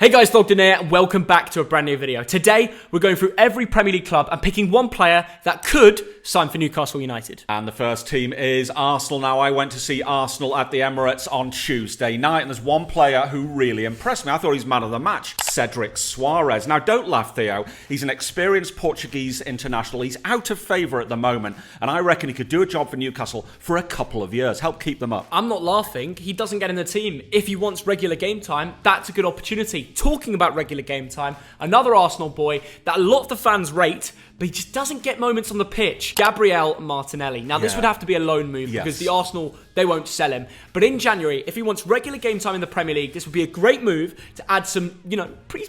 Hey guys, Thogden here, and welcome back to a brand new video. Today, we're going through every Premier League club and picking one player that could sign for Newcastle United. And the first team is Arsenal. Now, I went to see Arsenal at the Emirates on Tuesday night, and there's one player who really impressed me. I thought he's man of the match, Cedric Soares. Now, don't laugh, Theo. He's an experienced Portuguese international. He's out of favour at the moment, and I reckon he could do a job for Newcastle for a couple of years, help keep them up. I'm not laughing. He doesn't get in the team. If he wants regular game time, that's a good opportunity. Talking about regular game time, another Arsenal boy that a lot of the fans rate, but he just doesn't get moments on the pitch. Gabriel Martinelli. Now, this would have to be a loan move because the Arsenal, they won't sell him. But in January, if he wants regular game time in the Premier League, this would be a great move to add some,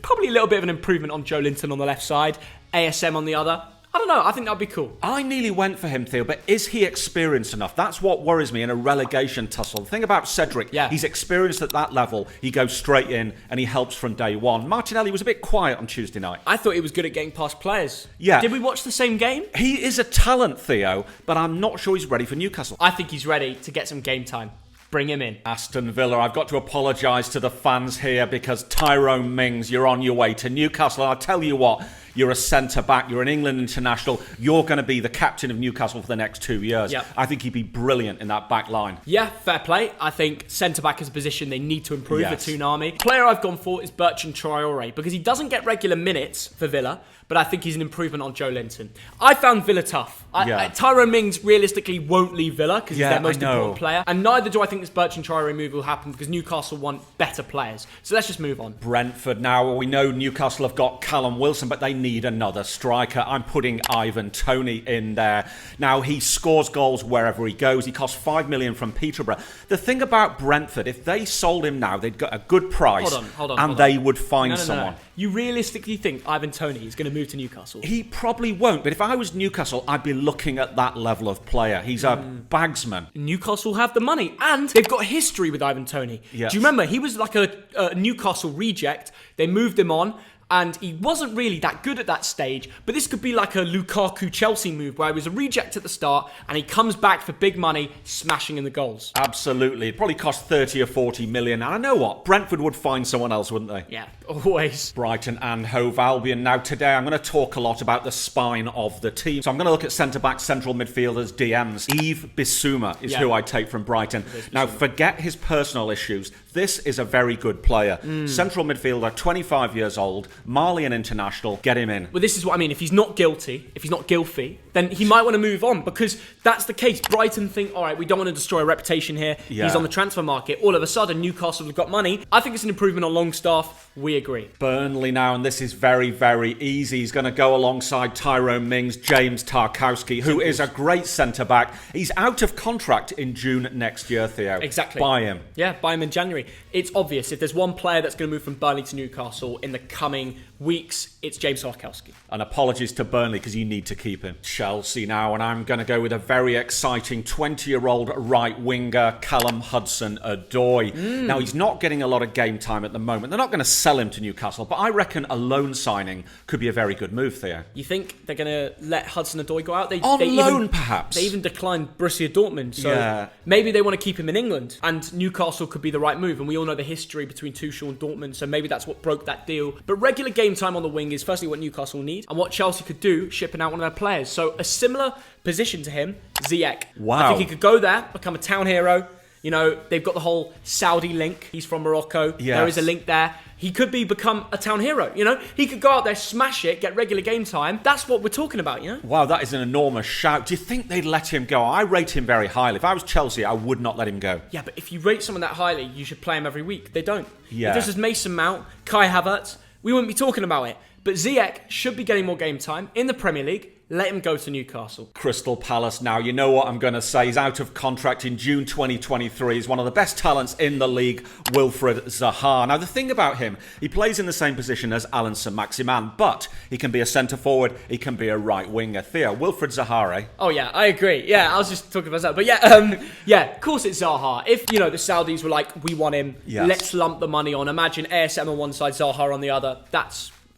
probably a little bit of an improvement on Joe Linton on the left side, ASM on the other. I don't know. I think that'd be cool. I nearly went for him, Theo, but is he experienced enough? That's what worries me in a relegation tussle. The thing about Cedric, he's experienced at that level. He goes straight in and he helps from day one. Martinelli was a bit quiet on Tuesday night. I thought he was good at getting past players. Yeah. Did we watch the same game? He is a talent, Theo, but I'm not sure he's ready for Newcastle. I think he's ready to get some game time. Bring him in. Aston Villa, I've got to apologise to the fans here because Tyrone Mings, you're on your way to Newcastle. And I'll tell you what, you're a centre-back, you're an England international, you're going to be the captain of Newcastle for the next 2 years. Yep. I think he'd be brilliant in that back line. Yeah, fair play. I think centre-back is a position they need to improve at Toonami. Player I've gone for is Bertrand Traore because he doesn't get regular minutes for Villa, but I think he's an improvement on Joe Linton. I found Villa tough. Tyrone Mings realistically won't leave Villa because he's their most important player. And neither do I think this Bertrand Traore move will happen because Newcastle want better players. So let's just move on. Brentford now. We know Newcastle have got Callum Wilson, but they need another striker. I'm putting Ivan Toney in there. Now, he scores goals wherever he goes. He costs $5 million from Peterborough. The thing about Brentford, if they sold him now, they'd get a good price and they would find someone. No. You realistically think Ivan Toney is going to move to Newcastle? He probably won't, but if I was Newcastle, I'd be looking at that level of player. He's a bagsman. Newcastle have the money, and they've got history with Ivan Toney. Yes. Do you remember? He was like a Newcastle reject. They moved him on, and he wasn't really that good at that stage, but this could be like a Lukaku Chelsea move where he was a reject at the start and he comes back for big money, smashing in the goals. Absolutely. It probably cost 30 or 40 million. And I know what? Brentford would find someone else, wouldn't they? Yeah, always. Brighton and Hove Albion. Now, today I'm going to talk a lot about the spine of the team. So I'm going to look at centre-backs, central midfielders, DMs. Yves Bissouma is who I take from Brighton. Now, forget his personal issues. This is a very good player. Central midfielder, 25 years old, Malian international, get him in. Well, this is what I mean. If he's not guilty, if he's not guilty, then he might want to move on because that's the case. Brighton think, all right, we don't want to destroy a reputation here. He's on the transfer market. All of a sudden, Newcastle have got money. I think it's an improvement on Longstaff. We agree. Burnley now, and this is very, very easy. He's going to go alongside Tyrone Mings, James Tarkowski, who is a great centre-back. He's out of contract in June next year, Theo. Exactly. Buy him. Yeah, buy him in January. It's obvious. If there's one player that's going to move from Burnley to Newcastle in the coming weeks, it's James Tarkowski. And apologies to Burnley because you need to keep him. Chelsea now, and I'm going to go with a very exciting 20-year-old right winger, Callum Hudson-Odoi. Now, he's not getting a lot of game time at the moment. They're not going to sell him to Newcastle, but I reckon a loan signing could be a very good move, Theo. You think they're going to let Hudson-Odoi go out? On loan, perhaps? They even declined Borussia Dortmund, so maybe they want to keep him in England, and Newcastle could be the right move, and we all know the history between Tuchel and Dortmund, so maybe that's what broke that deal. But regular game time on the wing is firstly what Newcastle need, and what Chelsea could do, shipping out one of their players. So a similar position to him, Ziyech. Wow. I think he could go there, become a town hero. You know, they've got the whole Saudi link. He's from Morocco. Yes. There is a link there. He could become a town hero, you know? He could go out there, smash it, get regular game time. That's what we're talking about, you know? Wow, that is an enormous shout. Do you think they'd let him go? I rate him very highly. If I was Chelsea, I would not let him go. Yeah, but if you rate someone that highly, you should play him every week. They don't. Yeah. If this was Mason Mount, Kai Havertz, we wouldn't be talking about it. But Ziyech should be getting more game time in the Premier League. Let him go to Newcastle. Crystal Palace now. You know what I'm going to say. He's out of contract in June 2023. He's one of the best talents in the league, Wilfried Zaha. Now, the thing about him, he plays in the same position as Alan Saint-Maximin, but he can be a centre-forward, he can be a right winger. Theo, Wilfried Zaha, eh? Oh, yeah, I agree. Yeah, I was just talking about that. But yeah, of course it's Zaha. If, the Saudis were like, we want him, let's lump the money on. Imagine ASM on one side, Zaha on the other.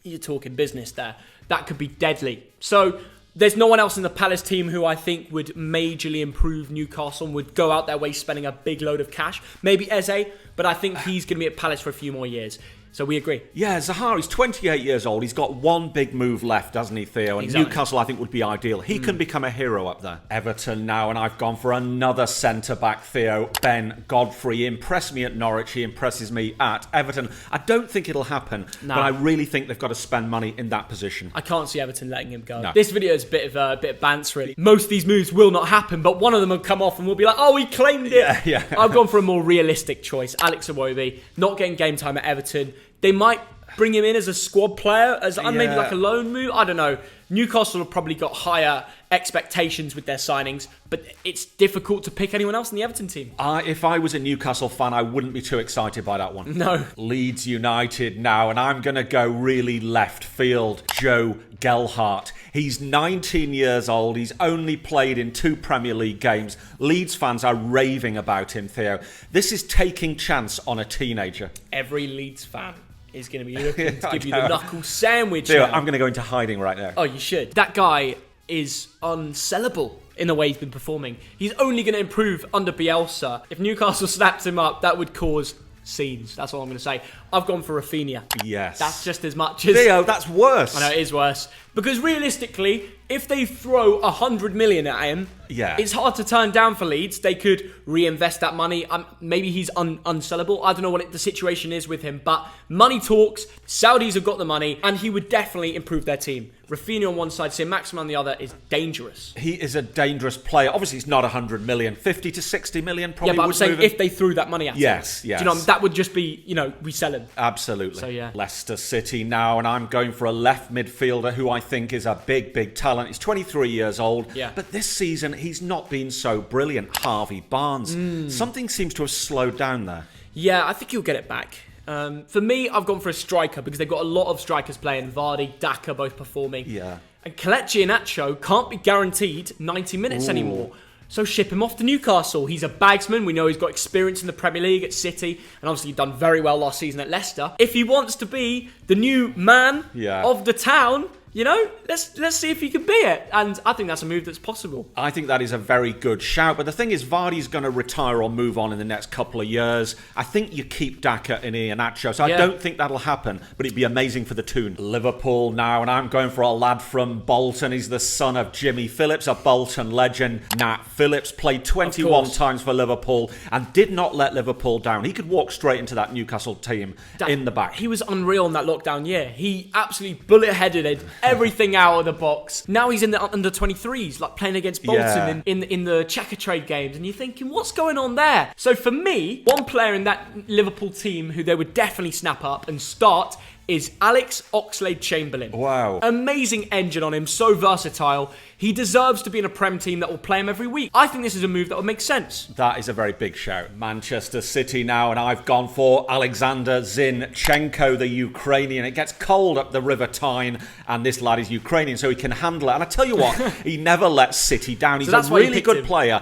You're talking business there. That could be deadly. So there's no one else in the Palace team who I think would majorly improve Newcastle and would go out their way spending a big load of cash. Maybe Eze, but I think he's going to be at Palace for a few more years. So we agree. Yeah, Zaha, he's 28 years old. He's got one big move left, doesn't he, Theo? And Exactly. Newcastle, I think, would be ideal. He can become a hero up there. Everton now, and I've gone for another centre-back, Theo. Ben Godfrey. He impressed me at Norwich. He impresses me at Everton. I don't think it'll happen, but I really think they've got to spend money in that position. I can't see Everton letting him go. No. This video is a bit of bants, really. Most of these moves will not happen, but one of them will come off and we'll be like, oh, he claimed it. Yeah. I've gone for a more realistic choice. Alex Iwobi, not getting game time at Everton. They might bring him in as a squad player, as maybe like a loan move. I don't know. Newcastle have probably got higher expectations with their signings, but it's difficult to pick anyone else in the Everton team. If I was a Newcastle fan, I wouldn't be too excited by that one. No. Leeds United now, and I'm going to go really left field. Joe Gelhardt. He's 19 years old. He's only played in 2 Premier League games. Leeds fans are raving about him, Theo. This is taking chance on a teenager. Every Leeds fan is going to be looking to give you the knuckle sandwich. Theo, now. I'm going to go into hiding right now. Oh, you should. That guy is unsellable in the way he's been performing. He's only going to improve under Bielsa. If Newcastle snaps him up, that would cause scenes. That's all I'm going to say. I've gone for Rafinha. Yes. That's just as much as... Theo, that's worse. I know, it is worse. Because realistically, if they throw 100 million at him, it's hard to turn down for Leeds. They could reinvest that money. Maybe he's unsellable. I don't know what the situation is with him, but money talks. Saudis have got the money, and he would definitely improve their team. Rafinha on one side, Maximin on the other is dangerous. He is a dangerous player. Obviously, it's not 100 million. 50 to 60 million probably. Yeah, but I'm would saying move him. if they threw that money at him. Yes. Do you know, that would just be, we sell him. Absolutely. So, yeah. Leicester City now, and I'm going for a left midfielder who I think is a big talent. He's 23 years old, but this season he's not been so brilliant. Harvey Barnes. Something seems to have slowed down there. Yeah, I think he'll get it back. For me, I've gone for a striker because they've got a lot of strikers playing. Vardy, Daka both performing. Yeah. And Kelechi Iheanacho can't be guaranteed 90 minutes anymore. So ship him off to Newcastle. He's a bagsman. We know he's got experience in the Premier League at City, and obviously done very well last season at Leicester. If he wants to be the new man of the town, let's see if he can be it. And I think that's a move that's possible. I think that is a very good shout. But the thing is, Vardy's going to retire or move on in the next couple of years. I think you keep Daka and Iheanacho. So I don't think that'll happen, but it'd be amazing for the Toon. Liverpool now, and I'm going for a lad from Bolton. He's the son of Jimmy Phillips, a Bolton legend. Nat Phillips played 21 times for Liverpool and did not let Liverpool down. He could walk straight into that Newcastle team in the back. He was unreal in that lockdown year. He absolutely bullet-headed it. Everything out of the box. Now he's in the under-23s, like playing against Bolton in the checker trade games, and you're thinking, what's going on there? So for me, one player in that Liverpool team who they would definitely snap up and start is Alex Oxlade-Chamberlain. Wow. Amazing engine on him, so versatile. He deserves to be in a Prem team that will play him every week. I think this is a move that would make sense. That is a very big shout. Manchester City now, and I've gone for Alexander Zinchenko, the Ukrainian. It gets cold up the River Tyne, and this lad is Ukrainian, so he can handle it. And I tell you what, he never lets City down. He's a really good player,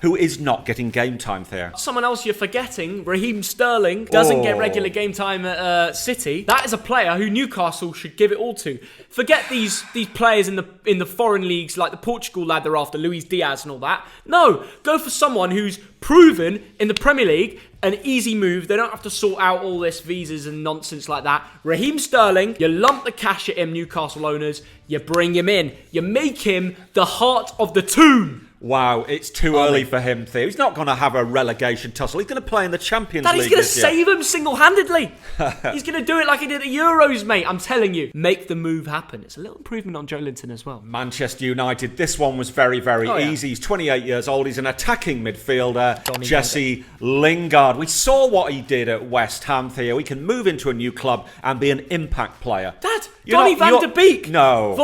who is not getting game time there. Someone else you're forgetting, Raheem Sterling, doesn't get regular game time at City. That is a player who Newcastle should give it all to. Forget these players in the foreign leagues, like the Portugal lad they're after, Luis Diaz and all that. No, go for someone who's proven in the Premier League, an easy move. They don't have to sort out all this visas and nonsense like that. Raheem Sterling, you lump the cash at him, Newcastle owners. You bring him in. You make him the heart of the Toon. Wow, it's too early for him, Theo. He's not going to have a relegation tussle. He's going to play in the Champions League. He's going to save him single-handedly. He's going to do it like he did at Euros, mate. I'm telling you. Make the move happen. It's a little improvement on Joelinton as well. Manchester United. This one was very easy. He's 28 years old. He's an attacking midfielder. Jesse Lingard. We saw what he did at West Ham, Theo. He can move into a new club and be an impact player. Dad, Donny van der Beek. No.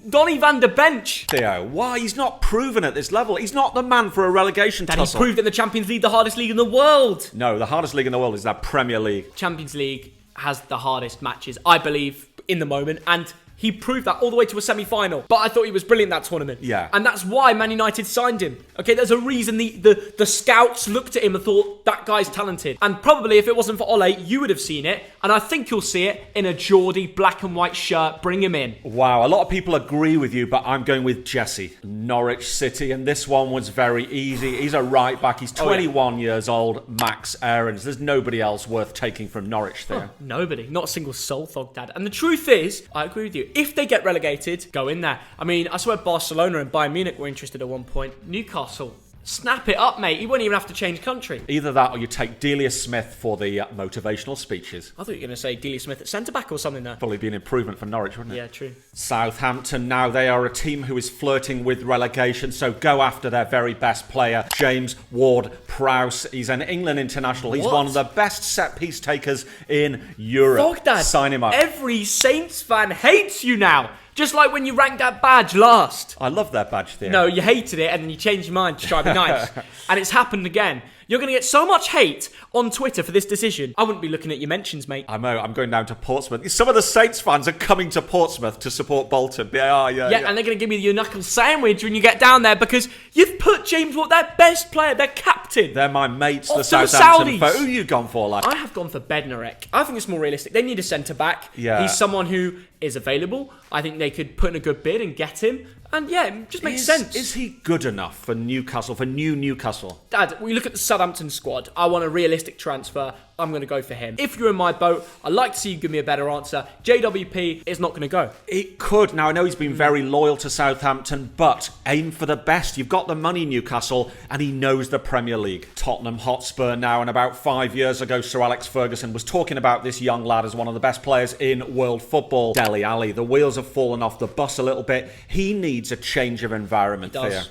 Donny van der Bench. Theo, why? He's not proven at this level. He's not the man for a relegation tussle. He's proved in the Champions League, the hardest league in the world. No, the hardest league in the world is that Premier League. Champions League has the hardest matches, I believe, in the moment. And He proved that all the way to a semi-final. But I thought he was brilliant that tournament. Yeah. And that's why Man United signed him. Okay, there's a reason the scouts looked at him and thought, that guy's talented. And probably if it wasn't for Ole, you would have seen it. And I think you'll see it in a Geordie black and white shirt. Bring him in. Wow, a lot of people agree with you, but I'm going with Jesse. Norwich City, and this one was very easy. He's a right back. He's 21 years old. Max Aarons. There's nobody else worth taking from Norwich there. Nobody. Not a single soul, Thogdad. And the truth is, I agree with you. If they get relegated, go in there. I mean, I swear Barcelona and Bayern Munich were interested at one point. Newcastle. Snap it up, mate. You won't even have to change country. Either that or you take Delia Smith for the motivational speeches. I thought you were going to say Delia Smith at centre-back or something there. Probably be an improvement for Norwich, wouldn't it? Yeah, true. Southampton now, they are a team who is flirting with relegation, so go after their very best player, James Ward-Prowse. He's an England international. He's one of the best set-piece takers in Europe. Thogdad, sign him up. Every Saints fan hates you now. Just like when you ranked that badge last. I love that badge, Theo. No, you hated it and then you changed your mind to try to be nice. And it's happened again. You're going to get so much hate on Twitter for this decision. I wouldn't be looking at your mentions, mate. I know, I'm going down to Portsmouth. Some of the Saints fans are coming to Portsmouth to support Bolton. Yeah, and they're going to give me your knuckle sandwich when you get down there because you've put James Ward, their best player, their captain. They're my mates, off the to Southampton. Saudis. Who you gone for, lad? I have gone for Bednarek. I think it's more realistic. They need a centre-back. Yeah. He's someone who is available. I think they could put in a good bid and get him. And yeah, it just makes sense. Is he good enough for Newcastle, for new Newcastle? Dad, we look at the Southampton squad. I want a realistic transfer. I'm going to go for him. If you're in my boat, I'd like to see you give me a better answer. JWP is not going to go. It could. Now, I know he's been very loyal to Southampton, but aim for the best. You've got the money, Newcastle, and he knows the Premier League. Tottenham Hotspur now, and about 5 years ago, Sir Alex Ferguson was talking about this young lad as one of the best players in world football. Dele Alli. The wheels have fallen off the bus a little bit. He needs a change of environment there.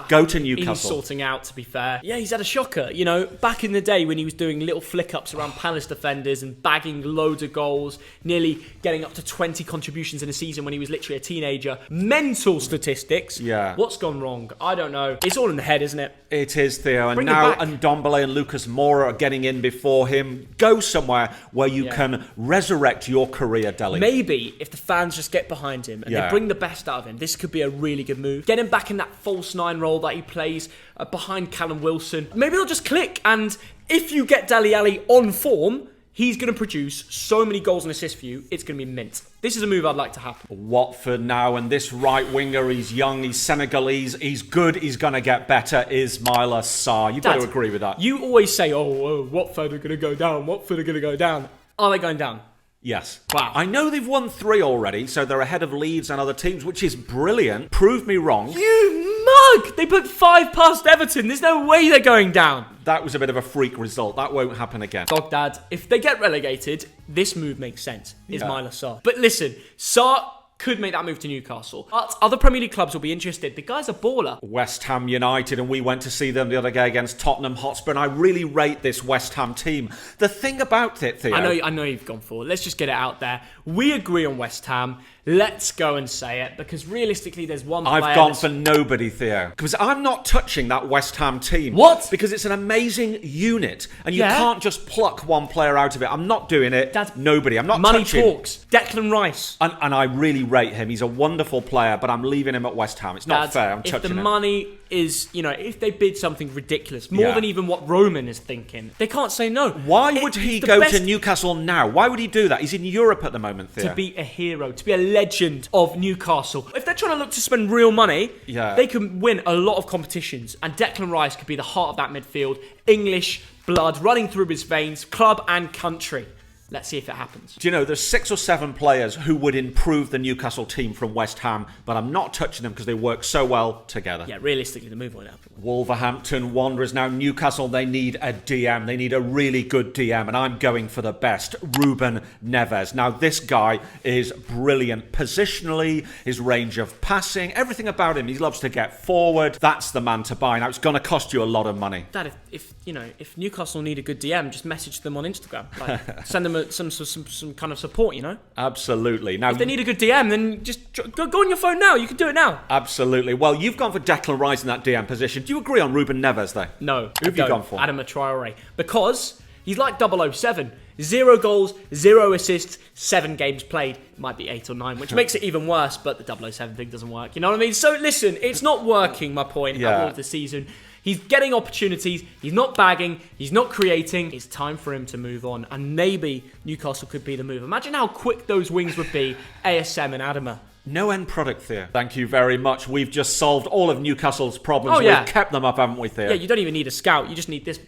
Go to Newcastle. He's sorting out, to be fair. Yeah, he's had a shocker. You know, back in the day when he was doing little flick-ups around Palace defenders and bagging loads of goals, nearly getting up to 20 contributions in a season when he was literally a teenager. Mental statistics. Yeah. What's gone wrong? I don't know. It's all in the head, isn't it? It is, Theo. And Bring now him back. Ndombele and Lucas Moura are getting in before him. Go somewhere where you can resurrect your career, Dele. Maybe if the fans just get behind him and they bring the best out of him, this could be a really good move. Get him back in that false nine role that he plays behind Callum Wilson. Maybe they'll just click, and if you get Dele Alli on form, he's going to produce so many goals and assists for you, it's going to be mint. This is a move I'd like to happen. Watford now, and this right winger, he's young, he's Senegalese, he's good, he's going to get better, Ismaila Sarr. You've got to agree with that. You always say, Watford are going to go down, Watford are going to go down. Are they going down? Yes. Wow. I know they've won 3 already, so they're ahead of Leeds and other teams, which is brilliant. Prove me wrong. You mug! They put 5 past Everton. There's no way they're going down. That was a bit of a freak result. That won't happen again. Thogdad, if they get relegated, this move makes sense. Ismaila Sarr. But listen, Sarr could make that move to Newcastle. But other Premier League clubs will be interested. The guy's a baller. West Ham United, and we went to see them the other day against Tottenham Hotspur, and I really rate this West Ham team. The thing about it, Theo... I know you've gone for it. Let's just get it out there. We agree on West Ham. Let's go and say it, because realistically there's one player... I've gone for nobody, Theo. Because I'm not touching that West Ham team. What? Because it's an amazing unit, and you can't just pluck one player out of it. I'm not doing it. That's nobody. I'm not money touching... talks. Declan Rice. And I really rate him. He's a wonderful player, but I'm leaving him at West Ham. It's not fair. I'm touching him. If the money is, if they bid something ridiculous, more than even what Roman is thinking, they can't say no. Why would he go to Newcastle now? Why would he do that? He's in Europe at the moment, Theo. To be a hero, to be a legend of Newcastle. If they're trying to look to spend real money, they can win a lot of competitions, and Declan Rice could be the heart of that midfield. English blood running through his veins, club and country. Let's see if it happens. Do you know, there's 6 or 7 players who would improve the Newcastle team from West Ham, but I'm not touching them because they work so well together. Yeah, realistically, the move won't happen. Wolverhampton Wanderers. Now, Newcastle, they need a DM. They need a really good DM, and I'm going for the best, Ruben Neves. Now, this guy is brilliant positionally, his range of passing, everything about him. He loves to get forward. That's the man to buy. Now, it's going to cost you a lot of money. Dad, if Newcastle need a good DM, just message them on Instagram. Like, send them some kind of support, Absolutely. Now, if they need a good DM, then just go on your phone now. You can do it now. Absolutely. Well, you've gone for Declan Rice in that DM position. Do you agree on Ruben Neves, though? No. Who have you gone for? Adama Traore. Because he's like 007. 0 goals, 0 assists, 7 games played. It might be 8 or 9, which makes it even worse, but the 007 thing doesn't work. You know what I mean? So listen, it's not working, my point, at all of the season. He's getting opportunities, he's not bagging, he's not creating. It's time for him to move on, and maybe Newcastle could be the move. Imagine how quick those wings would be, ASM and Adama. No end product, Theo. Thank you very much. We've just solved all of Newcastle's problems. Oh, yeah. We've kept them up, haven't we, Theo? Yeah, you don't even need a scout, you just need this.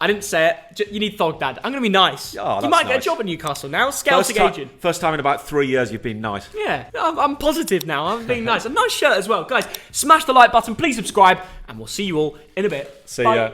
I didn't say it. You need Thogdad. I'm going to be nice. Oh, you might get a nice. job at Newcastle now. Scouting agent. First time in about 3 years you've been nice. Yeah, I'm positive now. I'm being nice. A nice shirt as well. Guys, smash the like button. Please subscribe. And we'll see you all in a bit. See Bye. ya.